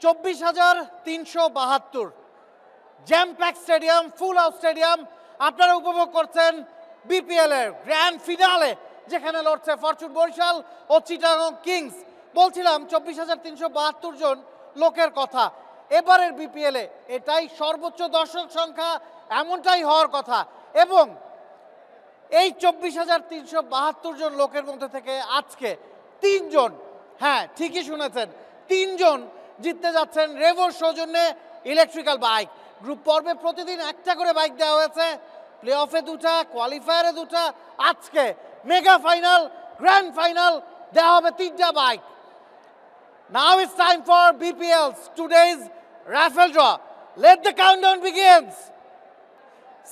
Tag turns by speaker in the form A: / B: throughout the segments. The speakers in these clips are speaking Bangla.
A: 24,372 jam pack stadium, full house stadium. আপনারা উপভোগ করছেন বিপিএল এর গ্র্যান্ড ফিনালে, যেখানে লড়ছে ফরচুন বরিশাল ও চিটাগং কিংস। বলছিলাম 24,372 জন লোকের কথা। এবারের বিপিএল এ এটাই সর্বোচ্চ দর্শক সংখ্যা, এমনটাই হওয়ার কথা। এবং এই 24,372 জন লোকের মধ্যে থেকে আজকে 3 জন, হ্যাঁ ঠিকই শুনেছেন, 3 জন জিততে যাচ্ছেন রেভোর সৌজন্যে ইলেকট্রিক্যাল বাইক। গ্রুপ পর্বে প্রতিদিন একটা করে বাইক দেওয়া হয়েছে, প্লে অফে 2টা, কোয়ালিফায়ারে 2টা, আজকে মেগা ফাইনাল, গ্র্যান্ড ফাইনাল দেওয়া হবে 3টা bike. Now it's time for BPL's today's raffle draw. Let the countdown begins.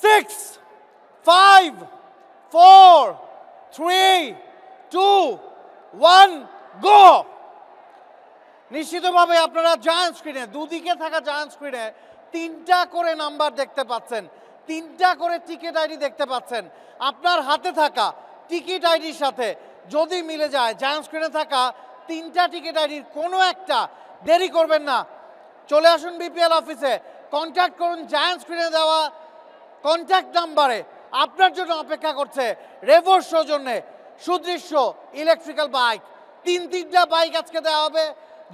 A: 6, 5, 4, 3, 2, 1, go! নিশ্চিতভাবে আপনারা জায়ান্ট স্ক্রিনে, দুদিকে থাকা জায়ান্ট স্ক্রিনে 3টা করে নাম্বার দেখতে পাচ্ছেন, 3টা করে টিকিট আইডি দেখতে পাচ্ছেন। আপনার হাতে থাকা টিকিট আইডির সাথে যদি মিলে যায় জায়ান্ট স্ক্রিনে থাকা 3টা টিকিট আইডির কোনো একটা, দেরি করবেন না, চলে আসুন বিপিএল অফিসে, কন্ট্যাক্ট করুন জায়ান্ট স্ক্রিনে দেওয়া কন্ট্যাক্ট নাম্বারে। আপনার জন্য অপেক্ষা করছে রেভোর সৌজন্যে সুদৃশ্য ইলেকট্রিক্যাল বাইক। 3টা বাইক আজকে দেওয়া হবে।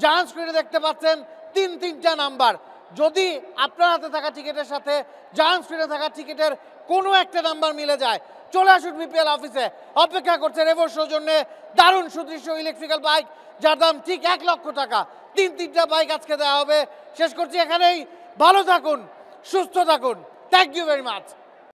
A: জায়ান্ট স্ক্রিনে দেখতে পাচ্ছেন 3টা নাম্বার। যদি আপনার হাতে থাকা টিকিটের সাথে জায়ান্ট স্ক্রিনে থাকা টিকিটের কোনো একটা নাম্বার মিলে যায়, চলে আসুন বিপিএল অফিসে, অপেক্ষা করছে রেভোর সৌজন্যে দারুণ সুদৃশ্য ইলেকট্রিক্যাল বাইক, যার দাম ঠিক 1 লক্ষ টাকা। 3টা বাইক আজকে দেওয়া হবে। শেষ করছি এখানেই। ভালো থাকুন, সুস্থ থাকুন। Thank you very much.